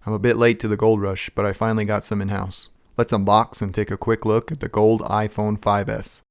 I'm a bit late to the gold rush, but I finally got some in-house. Let's unbox and take a quick look at the gold iPhone 5s.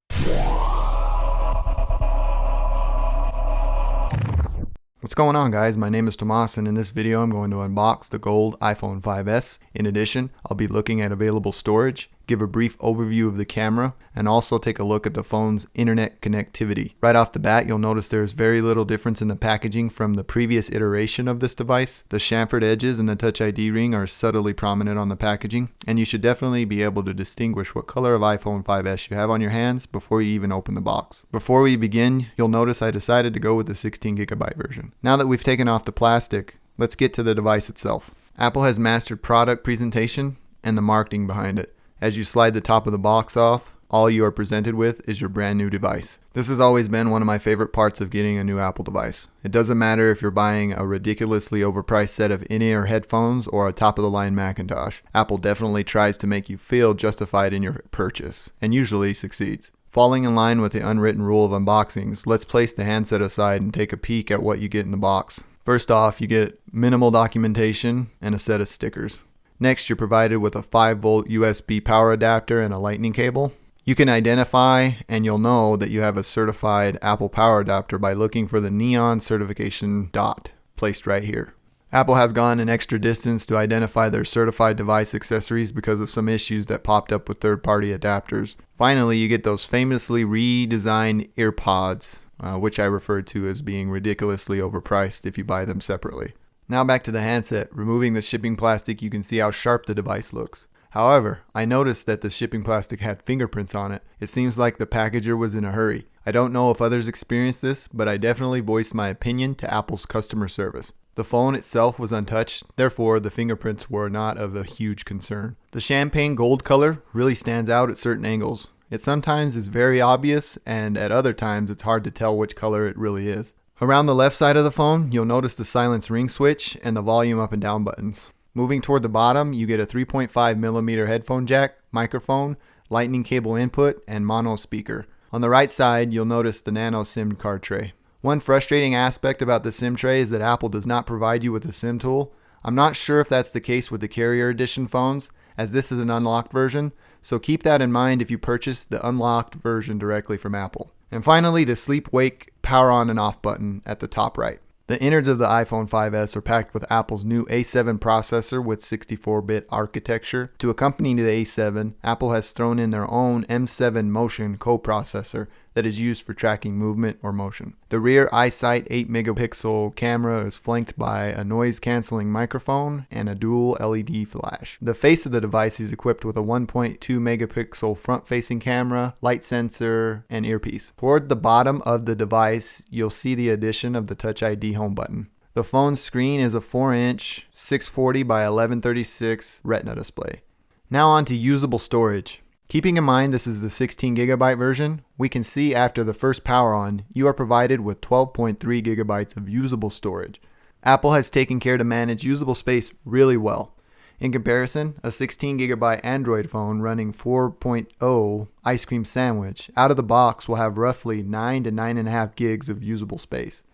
What's going on, guys? My name is Tomas, and in this video I'm going to unbox the gold iPhone 5s. In addition, I'll be looking at available storage, give a brief overview of the camera, and also take a look at the phone's internet connectivity. Right off the bat, you'll notice there's very little difference in the packaging from the previous iteration of this device. The chamfered edges and the Touch ID ring are subtly prominent on the packaging, and you should definitely be able to distinguish what color of iPhone 5s you have on your hands before you even open the box. Before we begin, you'll notice I decided to go with the 16GB version. Now that we've taken off the plastic, let's get to the device itself. Apple has mastered product presentation and the marketing behind it. As you slide the top of the box off, all you are presented with is your brand new device. This has always been one of my favorite parts of getting a new Apple device. It doesn't matter if you're buying a ridiculously overpriced set of in-ear headphones or a top-of-the-line Macintosh. Apple definitely tries to make you feel justified in your purchase, and usually succeeds. Falling in line with the unwritten rule of unboxings, let's place the handset aside and take a peek at what you get in the box. First off, you get minimal documentation and a set of stickers. Next, you're provided with a 5-volt USB power adapter and a lightning cable. You can identify and you'll know that you have a certified Apple power adapter by looking for the neon certification dot placed right here. Apple has gone an extra distance to identify their certified device accessories because of some issues that popped up with third-party adapters. Finally, you get those famously redesigned EarPods, which I refer to as being ridiculously overpriced if you buy them separately. Now back to the handset. Removing the shipping plastic, you can see how sharp the device looks. However, I noticed that the shipping plastic had fingerprints on it. It seems like the packager was in a hurry. I don't know if others experienced this, but I definitely voiced my opinion to Apple's customer service. The phone itself was untouched, therefore the fingerprints were not of a huge concern. The champagne gold color really stands out at certain angles. It sometimes is very obvious, and at other times it's hard to tell which color it really is. Around the left side of the phone, you'll notice the silence ring switch and the volume up and down buttons. Moving toward the bottom, you get a 3.5mm headphone jack, microphone, lightning cable input, and mono speaker. On the right side, you'll notice the nano SIM card tray. One frustrating aspect about the SIM tray is that Apple does not provide you with a SIM tool. I'm not sure if that's the case with the Carrier Edition phones, as this is an unlocked version, so keep that in mind if you purchase the unlocked version directly from Apple. And finally, the sleep-wake power on and off button at the top right. The innards of the iPhone 5s are packed with Apple's new A7 processor with 64-bit architecture. To accompany the A7, Apple has thrown in their own M7 Motion coprocessor that is used for tracking movement or motion. The rear iSight 8-megapixel camera is flanked by a noise-canceling microphone and a dual LED flash. The face of the device is equipped with a 1.2-megapixel front-facing camera, light sensor, and earpiece. Toward the bottom of the device, you'll see the addition of the Touch ID home button. The phone's screen is a 4-inch 640 by 1136 Retina display. Now on to usable storage. Keeping in mind this is the 16GB version, we can see after the first power on, you are provided with 12.3GB of usable storage. Apple has taken care to manage usable space really well. In comparison, a 16GB Android phone running 4.0 Ice Cream Sandwich out of the box will have roughly 9 to 9.5 gigs of usable space.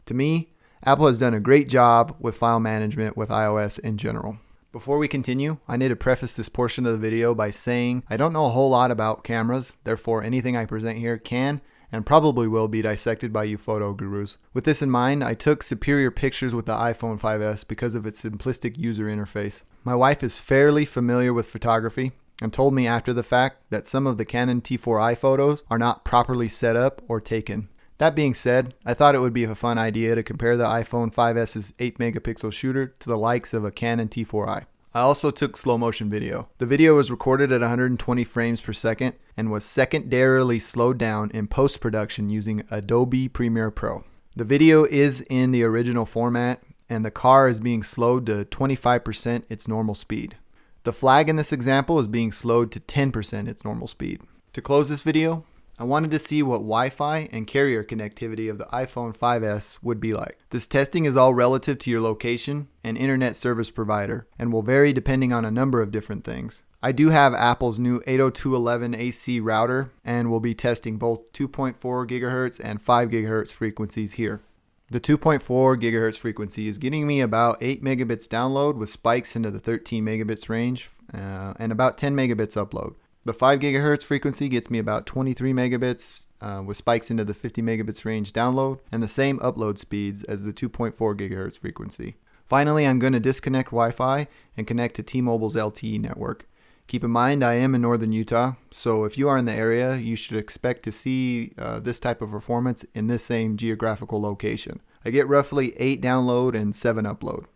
To me, Apple has done a great job with file management with iOS in general. Before we continue, I need to preface this portion of the video by saying I don't know a whole lot about cameras, therefore anything I present here can and probably will be dissected by you photo gurus. With this in mind, I took superior pictures with the iPhone 5s because of its simplistic user interface. My wife is fairly familiar with photography and told me after the fact that some of the Canon T4i photos are not properly set up or taken. That being said, I thought it would be a fun idea to compare the iPhone 5s's 8-megapixel shooter to the likes of a Canon T4i. I also took slow motion video. The video was recorded at 120 frames per second and was secondarily slowed down in post-production using Adobe Premiere Pro. The video is in the original format and the car is being slowed to 25% its normal speed. The flag in this example is being slowed to 10% its normal speed. To close this video, I wanted to see what Wi-Fi and carrier connectivity of the iPhone 5s would be like. This testing is all relative to your location and internet service provider and will vary depending on a number of different things. I do have Apple's new 802.11ac router and will be testing both 2.4 GHz and 5 GHz frequencies here. The 2.4 gigahertz frequency is getting me about 8 megabits download with spikes into the 13 megabits range and about 10 megabits upload. The 5 gigahertz frequency gets me about 23 megabits with spikes into the 50 megabits range download and the same upload speeds as the 2.4 gigahertz frequency. Finally, I'm going to disconnect Wi-Fi and connect to T-Mobile's LTE network. Keep in mind, I am in northern Utah, so if you are in the area, you should expect to see this type of performance in this same geographical location. I get roughly 8 download and 7 upload.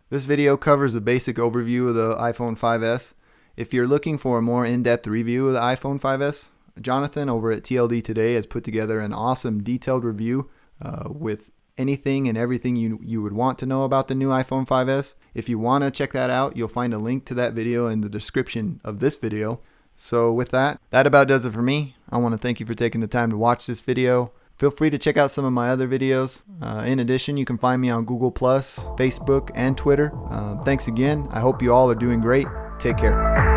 This video covers a basic overview of the iPhone 5S. If you're looking for a more in-depth review of the iPhone 5S, Jonathan over at TLD Today has put together an awesome detailed review with anything and everything you would want to know about the new iPhone 5S. If you want to check that out, you'll find a link to that video in the description of this video. So with that about does it for me. I want to thank you for taking the time to watch this video. Feel free to check out some of my other videos. In addition, you can find me on Google+, Facebook, and Twitter. Thanks again. I hope you all are doing great. Take care.